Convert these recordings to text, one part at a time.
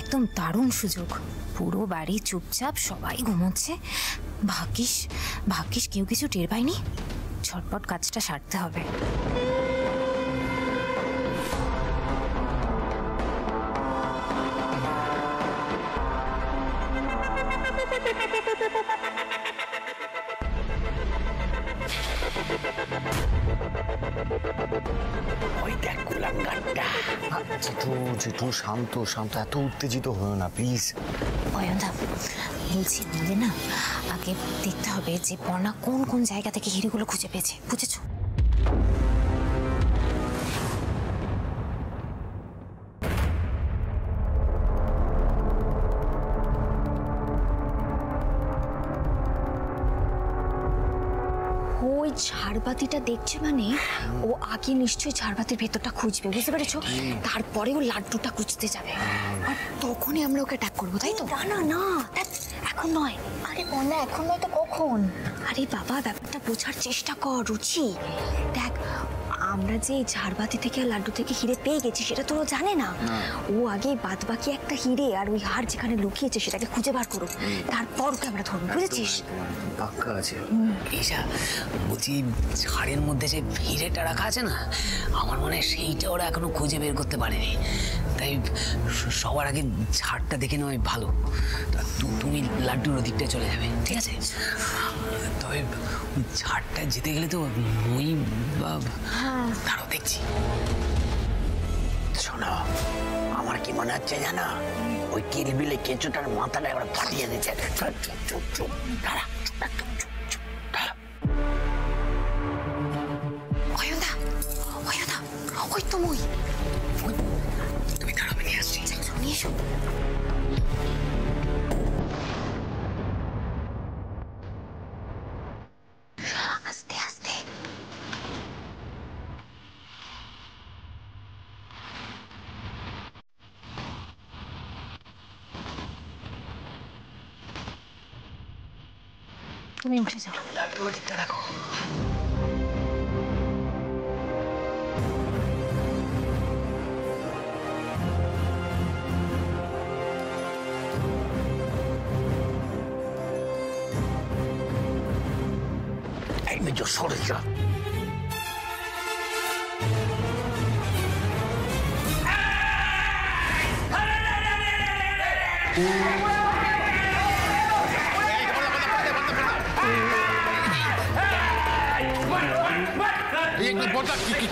একদম দারুণ সুযোগ। পুরো বাড়ি চুপচাপ, সবাই ঘুমোচ্ছে। ভাগ্যিস ভাগ্যিস কেউ কিছু টের পায়নি। ঝটপট কাজটা সারতে হবে। জেঠু শান্ত শান্ত, এত উত্তেজিত হও না প্লিজ। অয়নদা বলছি, আমাদের না আগে দেখতে হবে যে বর্ণা কোন কোন জায়গা থেকে হিরেগুলো খুঁজে পেয়েছে, বুঝেছো? ওই ঝাড়বাতিটা দেখছে মানে ও আগে নিশ্চয়ই ঝাড়বাতির ভেতরটা খুঁজবে, বুঝতে পেরেছো? তারপরে ও লাড্ডুটা খুঁজতে যাবে, আর তখনই আমরা ওকে অ্যাটাক করবো, তাই তো? না না না, এখন নয়। আরে বন্যা, এখন নয় তো কখন? আরে বাবা, ব্যাপারটা বোঝার চেষ্টা কর রুচি। দেখ, আমরা যে ঝাড়বাতি থেকে আর লাড্ডু থেকে হিরে পেয়ে গেছি সেটা তো ও জানে না। ও আগে বাদ বাকি একটা হিরে আর ওই হার যেখানে লুকিয়েছে সেটাকে খুঁজে বার করুক, তারপর ওকে আমরা ধরবো, বুঝেছিস? পাক্কা আছে। ঈশা, বলছি ঝাড়ের মধ্যে যে হিরেটা রাখা আছে না, আমার মনে হয় সেইটা ওরা এখনো খুঁজে বের করতে পারেনি। তাই সবার আগে ঝাড়টা দেখে নেওয়াই ভালো। তুমি লাড্ডুর ওদিকটা চলে যাবে, ঠিক আছে? তবে ঝাড়টা যেতে গেলে তো মই বা তারও দেখছি। শোনো, আমার কি মনে হচ্ছে জানো, ওই কিলবিলে কেঁচুটার মাথাটা এবার ফাটিয়ে দিচ্ছে। চুপ চুপ, দাঁড়া, অয়নদা, অয়নদা, ওই তো মই। তুমি দাঁড়াবে, নিয়ে আসছি। নিয়ে এসো। আস্তে আস্তে। তুমি উঠে যাও। লাড্ডুর ওদিকটা রাখো। এই মেজো সরে যা।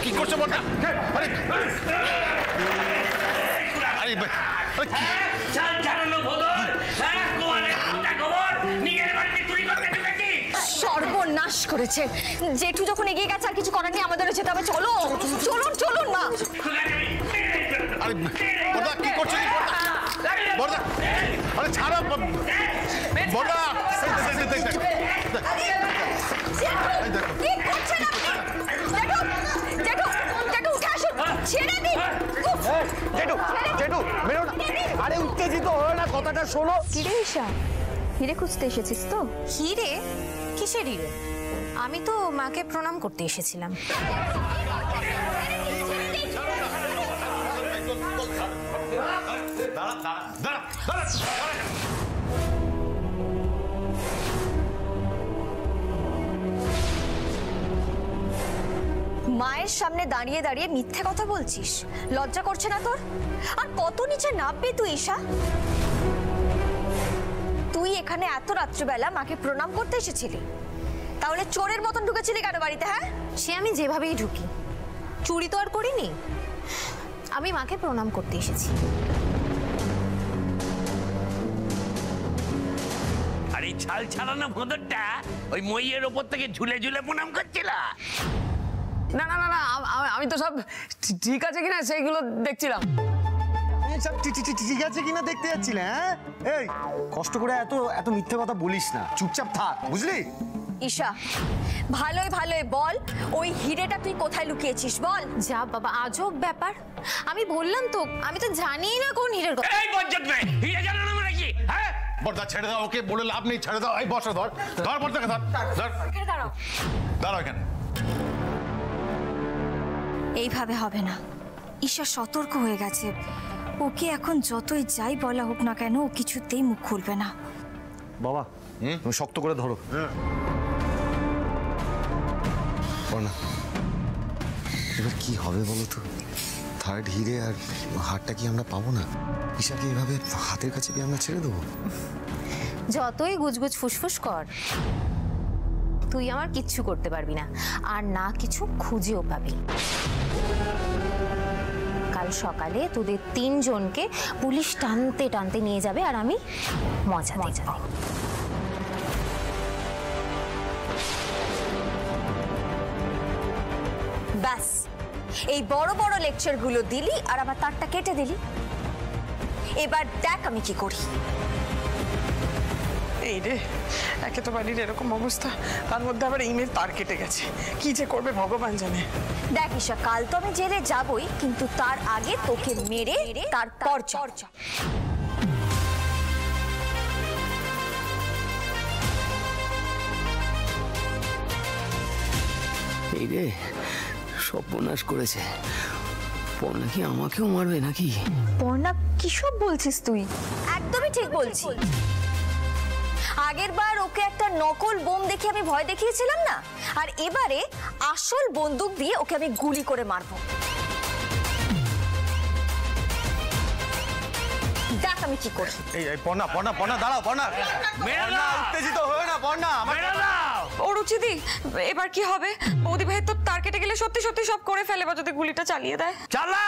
কি করছে বড়টা? সর্বনাশ করেছে জেঠু। যখন এগিয়ে গেছে আর কিছু করার নেই, আমাদেরও যেতে হবে। চলো চলুন চলুন না। আরে বড়দা কি করছে? বড়দা, আরে ছাড়ো বড়দা। আরে উত্তেজিত হয়ে না, কথাটা শোনো। কিরে ঈশা, হিরে খুঁজতে এসেছিস তো? হিরে? কিসের হিরে? আমি তো মাকে প্রণাম করতে এসেছিলাম। মায়ের সামনে দাঁড়িয়ে দাঁড়িয়ে মিথ্যে কথা বলছিস? লজ্জা করছে না তোর? আর কত নিচে নামবি তুই ঈশা? তুই এখানে এত রাত্রিবেলা মাকে প্রণাম করতে এসেছিলি, তাহলে চোরের মতন ঢুকেছিলি কেন বাড়িতে? হ্যাঁ, সে আমি যেভাবেই ঢুকি, চুরি তো আর করিনি। আমি মাকে প্রণাম করতে এসেছি। আর এই ছাল ছাড়ানো ভোঁদরটা ওই মইয়ের ওপর থেকে ঝুলে ঝুলে প্রণাম করছিল। না না না না, আমি তো সব ঠিক আছে কিনা সেইগুলো দেখছিলাম। সব ঠিক আছে কিনা দেখতে যাচ্ছিলে? হ্যাঁ, এই কষ্ট করে এত এত মিথ্যে কথা বলিস না, চুপচাপ থাক, বুঝলি? ঈশা, ভালোই ভালোই বল, ওই হিরেটা তুই কোথায় লুকিয়েছিস বল। যা বাবা, আজব ব্যাপার। আমি বললাম তো, আমি তো জানিই না কোন হিরের কথা। এই বজ্জত মেয়ে, হিরে জানো না মানে কি? হ্যাঁ, বড়দা ছেড়ে দাও ওকে, বলে লাভ নেই, ছেড়ে দাও। এই বসো, ধর ধর বড়দাকে, ধর ধর। দাঁড়াও দাঁড়াও এখানে। এইভাবে হবে না। ঈশা সতর্ক হয়ে গেছে, ওকে এখন যতই যাই বলা হোক না কেন ও কিছুতেই মুখ খুলবে না। বাবা তুমি শক্ত করে ধরো। না এবার কি হবে বলো তো? থার্ড হিরে আর হারটা কি আমরা পাবো না? ঈশাকে এভাবে হাতের কাছে কি আমরা ছেড়ে দেবো? যতই গুজগুজ ফুসফুস কর, তুই আমার কিচ্ছু করতে পারবি না, আর না কিছু খুঁজেও পাবি। কাল সকালে তোদের 3 জনকে পুলিশ টানতে টানতে নিয়ে যাবে, আর আমি মজা দেখব। ব্যাস, এই বড় বড় লেকচারগুলো দিলি আর আবার তারটা কেটে দিলি। এবার দেখ আমি কি করি। এই রে, একে তো বাড়ির এরকম অবস্থা, তার মধ্যে আবার ইমেল তার কেটে গেছে। কি যে করবে ভগবান জানে। দেখ ঈশা, কাল তো আমি জেলে যাবই, কিন্তু তার আগে তোকে মেরে তারপর চর্চা। এই রে, সর্বনাশ করেছে। পর্ণা কি আমাকেও মারবে নাকি? পর্ণা, কি সব বলছিস তুই? একদমই ঠিক বলছি। আগের বার ওকে একটা নকল বোম দেখে আমি ভয় দেখিয়েছিলাম না, আর এবারে আসল বন্দুক দিয়ে ওকে আমি গুলি করে মারবো। দেখ আমি কি করি। এই পর্ণা পর্ণা পর্ণা দাঁড়াও, পর্ণা উত্তেজিত হয়ে না। পর্ণা ও রুচিদি, এবার কি হবে? বৌদি ভাই তো তার কেটে গেলে সত্যি সত্যি সব করে ফেলে, বা যদি গুলিটা চালিয়ে দেয়? চালা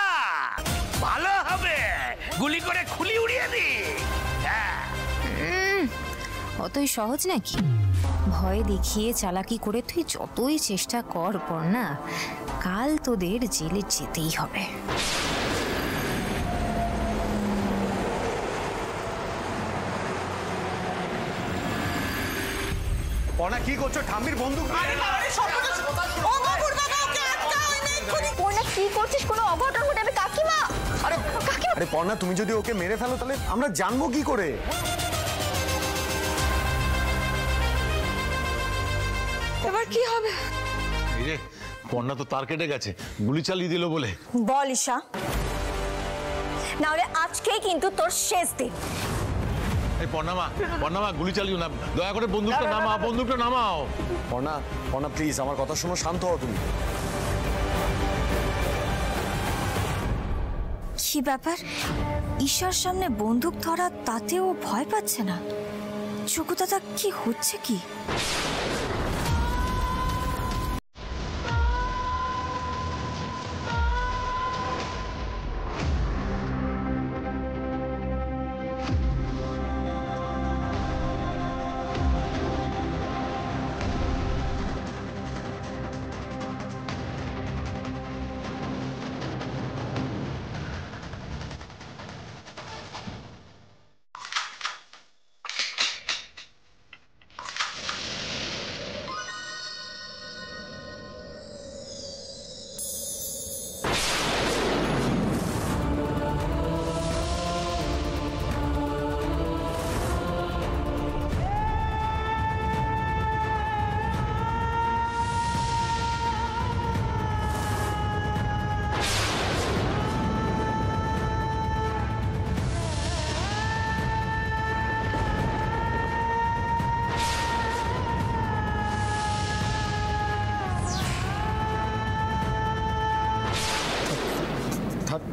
ভালো হবে, গুলি করে খুলি উড়িয়ে দি। অতই সহজ নাকি? ভয় দেখিয়ে চালাকি করে তুই যতই চেষ্টা কর পর্ণা, কাল তোদের জেলে যেতেই হবে। পর্ণা কি করছো? ঠাম্মির বন্দুক। পর্ণা কি করছিস? কোনো অঘটন ঘটবে। কাকিমা, আরে কাকিমা, আরে পর্ণা, তুমি যদি ওকে মেরে ফেলো তাহলে আমরা জানবো কি করে? এবার কি হবে? এই রে, পর্ণা তো তার কেটে গেছে, গুলি চালিয়ে দিল বলে। বল ঈশা, না হলে আজকেই কিন্তু তোর শেষ দিন। এই পর্ণা মা গুলি চালিও না, দয়া করে বন্দুকটা নামাও, বন্দুকটা নামাও। পর্ণা পর্ণা প্লিজ আমার কথা শোনো, শান্ত হও তুমি। কি ব্যাপার? ঈশার সামনে বন্দুক ধরা, তাতেও ভয় পাচ্ছে না? চকুদাদা, কি হচ্ছে কি?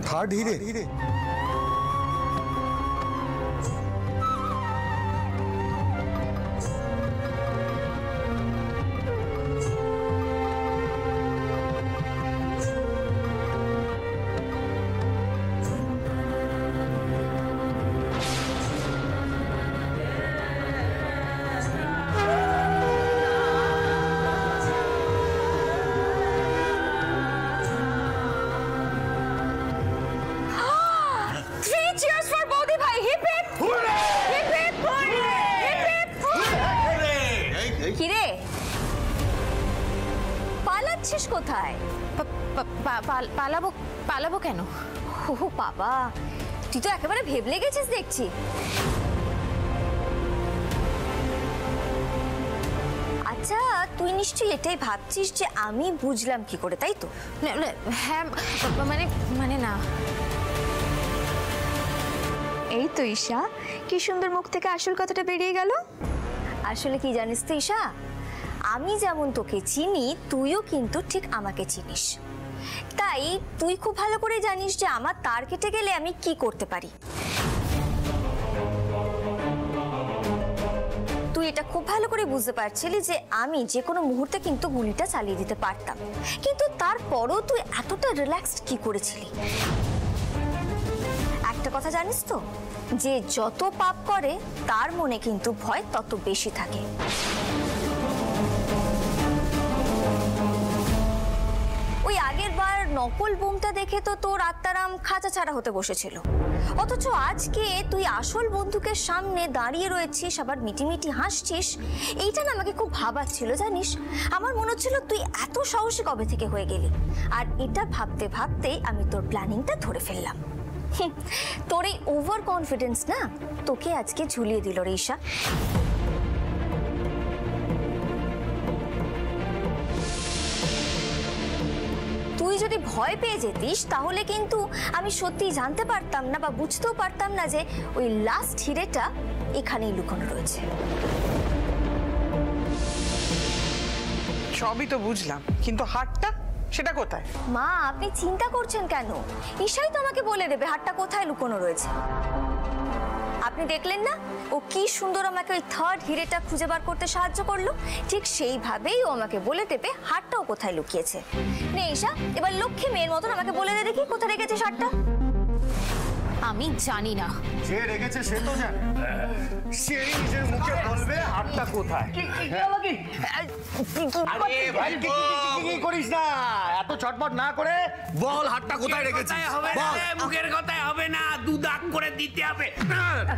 থার্ড হিরে। কিরে, পালাচ্ছিস কোথায়? পালাবো পালাবো কেন? ও বাবা, তুই তো একেবারে ভেবলে গেছিস দেখছি। আচ্ছা, তুই নিশ্চয়ই এটাই ভাবছিস যে আমি বুঝলাম কি করে, তাই তো? হ্যাঁ, মানে না, এই তো ঈশা, কি সুন্দর মুখ থেকে আসল কথাটা বেরিয়ে গেল। আসলে কি জানিস তো ঈশা, আমি যেমন তোকে চিনি তুইও কিন্তু ঠিক আমাকে চিনিস, তাই তুই খুব ভালো করে জানিস যে আমার তার কেটে গেলে আমি কি করতে পারি। তুই এটা খুব ভালো করে বুঝতে পারছিলি যে আমি যে কোনো মুহূর্তে কিন্তু গুলিটা চালিয়ে দিতে পারতাম, কিন্তু তারপরও তুই এতটা রিল্যাক্সড কি করেছিলি। একটা কথা জানিস তো, যে যত পাপ করে তার মনে কিন্তু ভয় তত বেশি থাকে। ওই আগের বার নকল বোমটা দেখে তো তোর আত্মারাম খাঁচা ছাড়া হতে বসেছিল, অথচ আজকে তুই আসল বন্দুকের সামনে দাঁড়িয়ে রয়েছিস, আবার মিটিমিটি হাসছিস। এইটা না আমাকে খুব ভাবাচ্ছিল জানিস। আমার মনে হচ্ছিল তুই এত সাহসী কবে থেকে হয়ে গেলি। আর এটা ভাবতে ভাবতেই আমি তোর প্ল্যানিংটা ধরে ফেললাম। তোর এই ওভার কনফিডেন্স না তোকে আজকে ঝুলিয়ে দিল রে ঈশা। তুই যদি ভয় পেয়ে যেতিস তাহলে কিন্তু আমি সত্যি জানতে পারতাম না বা বুঝতেও পারতাম না যে ওই লাস্ট হিরেটা এখানেই লুকানো রয়েছে। সবই তো বুঝলাম, কিন্তু হারটা সেটা কোথায়? মা, আপনি চিন্তা করছেন কেন? ঈশাই তো আমাকে বলে দেবে হারটা কোথায় লুকানো রয়েছে। আপনি দেখলেন না ও কি সুন্দর আমাকে ওই থার্ড হিরেটা খুঁজে বার করতে সাহায্য করলো, ঠিক সেইভাবেই ও আমাকে বলে দেবে হারটাও কোথায় লুকিয়েছে। নে ঈশা, এবার লক্ষ্মী মেয়ের মতন আমাকে বলে দে দেখি কোথায় রেখেছিস হারটা। আমি জানি না। যে রেখেছে সে তো জানে, সেই নিজের মুখে বলবে হাতটা কোথায়। আরে ভাই কি করিস না, এত ছটপট না করে বল হাতটা কোথায় রেখেছিস। বল, মুখের কথায় হবে না, দু দাগ করে দিতে হবে।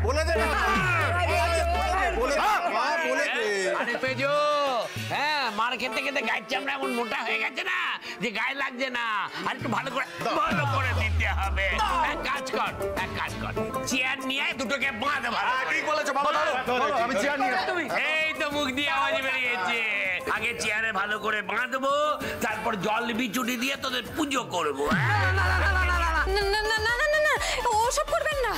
বলে দে না। বলে দে। আরে পেজো, হ্যাঁ, মার খেতে খেতে গায়ের চামড়া এমন মোটা হয়ে গেছে না যে গায়ে লাগছে না। আর একটু ভালো করে দিতে হবে। এক কাজ কর, চেয়ার নিয়ে দুটোকে বাঁধ। ঠিক বলেছো বাবা, আমি চেয়ার নিয়ে। এই তো মুখ দিয়ে আওয়াজ বেরিয়েছে। আগে চেয়ারে ভালো করে বাঁধবো, তারপর জল বিচুটি দিয়ে তোদের পুজো করবো। ওসব করবেন না।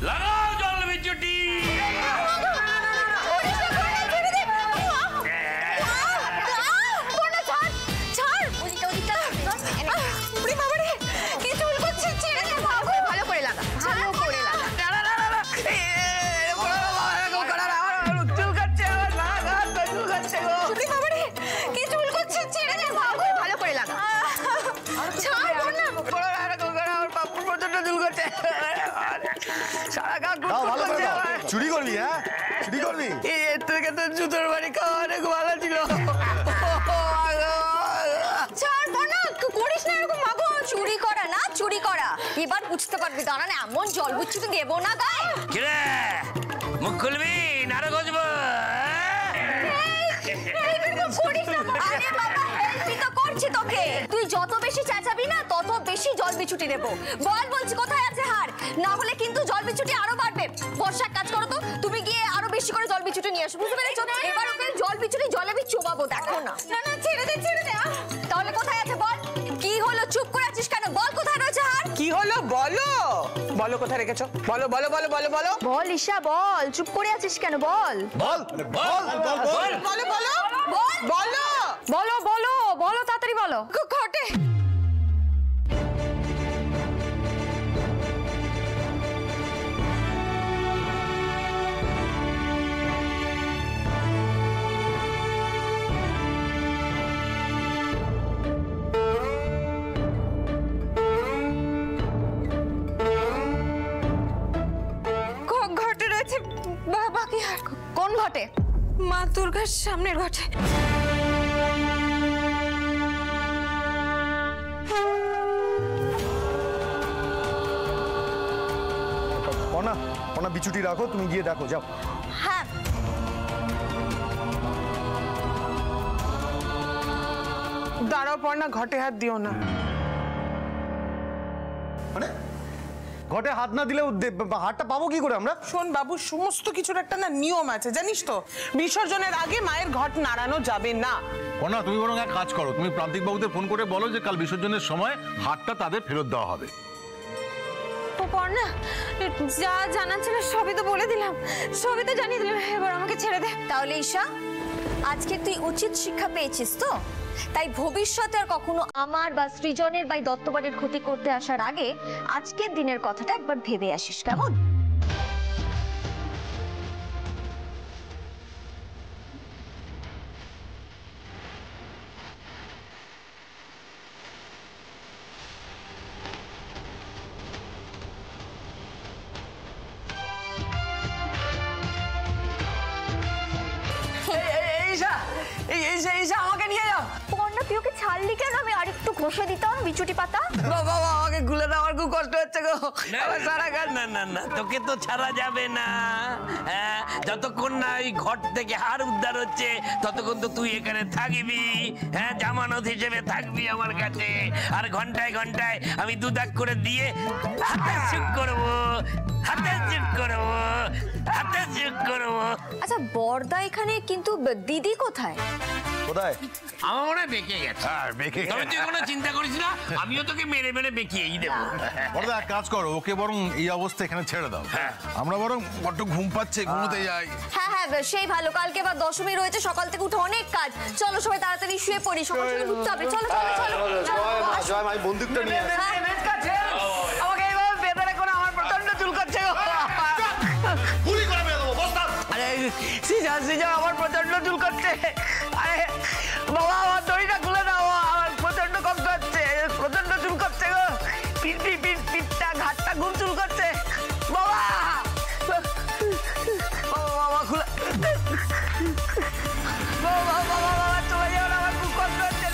লাগাও জল বিচুটি। চুরি করবি? হ্যাঁ, চুরি করবি? এর থেকে তো জুতোর বাড়ি খাওয়া অনেক ভালো ছিল। করিস না এরকম মাগো, চুরি করা না চুরি করা। এবার বুঝতে পারবি, দাঁড়া না এমন জল বুচ্ছুতে দেবো না গায়ে। কিরে মুখ খুলবি নারে গজবো। করছি তোকে, তুই যত বেশি চেঁচাবি না তত বেশি জল বিছুটি দেবো। বল বলছি কোথায় আছে হার, না হলে কিন্তু জল বিছুটি আরো বাড়বে। বর্ষা কাজ করো তো, তুমি গিয়ে আরো বেশি করে জল বিছুটি নিয়ে আসো, বুঝতে পেরেছো? এবার ওকে জল বিছুটি জলে আমি চোবাবো, দেখো না। না না ছেড়ে দে তাহলে কোথায় আছে বল। কি হলো, চুপ করে আছিস কেন? বল কোথায় রয়েছে হার। কি হলো বলো, বলো কোথায় রেখেছো, বলো বলো বলো বলো বলো বল ঈশা বল, চুপ করে আছিস কেন? বল বল বল বল বল বলো বলো বল বলো বলো বলো বলো, তাড়াতাড়ি বলো। ঘটে ঘটে রয়েছে বাকি হার। কোন ঘটে? মা দুর্গার সামনের ঘটে। বিছুটি রাখো, তুমি গিয়ে দেখো, যাও। হ্যাঁ দাঁড়াও পর্ণা, ঘটে হাত দিও না। মানে ঘটে হাত না দিলে হাতটা পাবো কি করে আমরা? শোন বাবু, সমস্ত কিছুর একটা না নিয়ম আছে, জানিস তো? বিসর্জনের আগে মায়ের ঘট নাড়ানো যাবে না। পর্ণা, তুমি বরং এক কাজ করো, তুমি প্রান্তিক বাবুদের ফোন করে বলো যে কাল বিসর্জনের সময় হাতটা তাদের ফেরত দেওয়া হবে। পর্ণা, যা জানা ছিল সবই তো বলে দিলাম, সবই তো জানিয়ে দিলাম, এবার আমাকে ছেড়ে দে। তাহলে ঈশা, আজকে তুই উচিত শিক্ষা পেয়েছিস তো? তাই ভবিষ্যতে আর কখনো আমার বা সৃজনের বা দত্তবাড়ির ক্ষতি করতে আসার আগে আজকের দিনের কথাটা একবার ভেবে আসিস, কেমন? আমাকে নিয়ে যাও। পর্ণা, তুই ওকে ছাড়লি কেন? আমি আরেকটু ঘষে দিতাম বিচুটি পাতা। বাবা, আমাকে গুলে দাও, আমার খুব কষ্ট হচ্ছে গো। না না না, তোকে তো ছাড়া যাবে না। হ্যাঁ, যতক্ষণ না এই ঘর থেকে হার উদ্ধার হচ্ছে ততক্ষণ তো তুই এখানে থাকবি। হ্যাঁ, জামানত হিসেবে থাকবি আমার কাছে। আর ঘন্টায় ঘন্টায় আমি দুদাক করে দিয়ে হাতে চুপ করবো, হাতে চুপ করবো, হাতে চুপ করবো। আচ্ছা বড়দা এখানে, কিন্তু দিদি কোথায়? কোথায়? আমার মনে হয় বেঁকে গেছে। তবে তুই কোনো চিন্তা করিস না, আমিও তোকে মেরে মেরে বেঁকিয়েই দেবো। বড়দা, এক কাজ করো, ওকে বরং এই অবস্থা এখানে ছেড়ে দাও। আমরা বরং বড্ড ঘুম পাচ্ছে, ঘুমোতে যাই। হ্যাঁ হ্যাঁ, সেই ভালো। কালকে বা দশমী রয়েছে, সকাল থেকে উঠে অনেক কাজ। চলো সবাই তাড়াতাড়ি শুয়ে পড়ি, সকাল সকাল উঠতে হবে। চলো চলো চলো। জয় মা, বন্দুকটা নিয়ে আমাকে এইভাবে বেঁধে রেখো না, আমার প্রচন্ড চুল করছে গো। আরে সিজা, আমার প্রচন্ড চুল করছে। আরে বাবা, আমার দড়িটা খুলে দাও, আমার প্রচন্ড কষ্ট হচ্ছে, প্রচন্ড চুল করছে গো। পিঠটা ঘাটটা খুব চুল করছে বাবা। বাবা খুলে, বাবা চলে যাও না, আমার খুব কষ্ট হচ্ছে।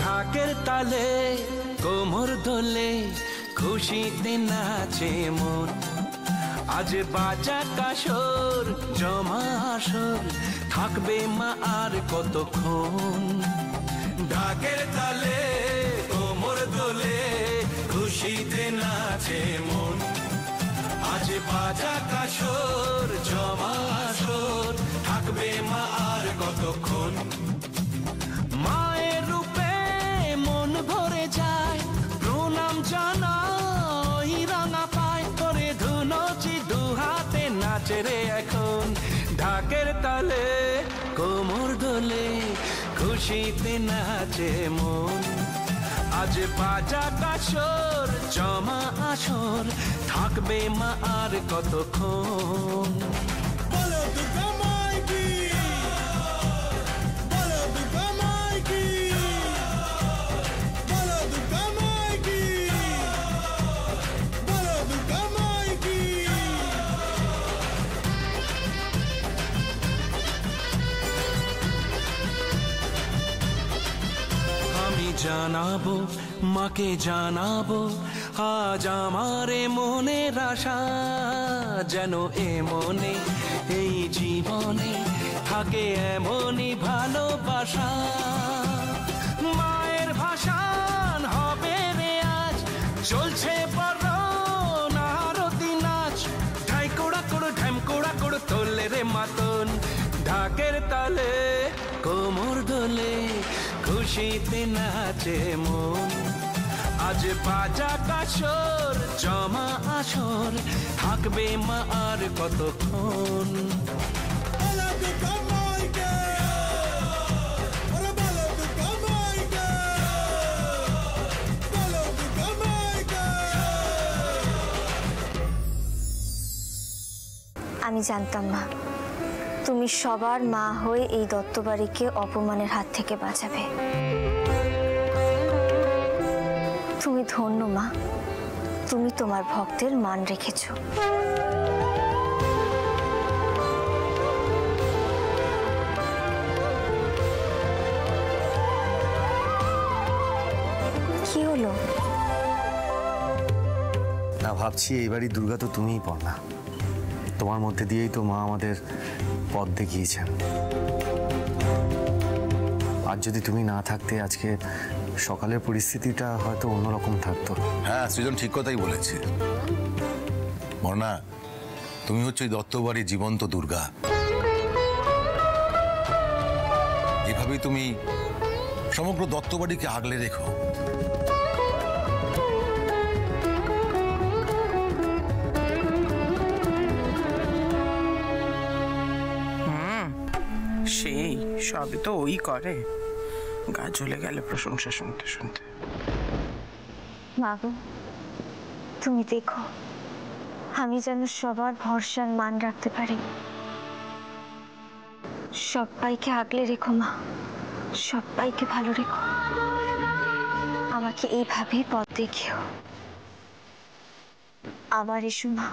ঢাকের তালে কোমর দোলে খুশিতে নাচে মন, আজ বাজা কাসর জমা আসর থাকবে মা আর কতক্ষণ। ঢাকের তালে কোমর দোলে খুশিতে নাচে মন, আজ বাজা কাসর জমা আসর থাকবে মা আর কতক্ষণ। মায়ের রূপে মন ভরে যায়, প্রণাম জানাই রাঙা পায় করে ধুনচি দুহাতে নাচে রে এখন। ঢাকের তালে কোমর দোলে খুশিতে নাচে মন, আজ বাজা কাসর জমা আসর থাকবে মা আর কতক্ষণ। বলো দুর্গা মাইকি, বলো দুর্গা মাইকি, বলো দুর্গা মাইকি, বলো দুর্গা মাইকি। আমি জানাবো মাকে জানাবো আজ আমারে মনের আশা, যেন এ মনে এই জীবনে থাকে এমনই ভালোবাসা। মায়ের ভাষান হবে রে আজ, চলছে বড় নারতি নাচ, ঢাই কোড়া কোড় ঢ্যাম কোড়া কোড় তোলে রে মাতন। ঢাকের তালে কোমর দোলে খুশিতে নাচে মন, আজ বাজা কাসর জমা আসর থাকবে মা আর কতক্ষণ। আমি জানতাম না তুমি তুমি সবার মা হয়ে এই দত্তবাড়িকে অপমানের হাত থেকে বাঁচাবে। তুমি ধন্য মা, তুমি তোমার ভক্তের মান রেখেছো। কি হলো? না, ভাবছি এইবারই দুর্গা তো তুমিই পড়না। তোমার মধ্যে দিয়েই তো মা আমাদের পথ দেখিয়েছেন। আর যদি তুমি না থাকতে আজকে সকালের পরিস্থিতিটা হয়তো অন্যরকম থাকতো। হ্যাঁ, সৃজন ঠিক কথাই বলেছে। বর্ণা, তুমি হচ্ছে ওই দত্তবাড়ির জীবন্ত দুর্গা। এভাবেই তুমি সমগ্র দত্তবাড়িকে আগলে রেখো। সেই সবই তো ওই করে, গা জ্বলে গেল প্রশংসা শুনতে শুনতে। মা গো, তুমি দেখো আমি যেন সবার ভরসার মান রাখতে পারি। সবাইকে আগলে রেখো মা, সবাইকে ভালো রেখো। আমাকে এইভাবেই পথ দেখিও। আবার এসো মা।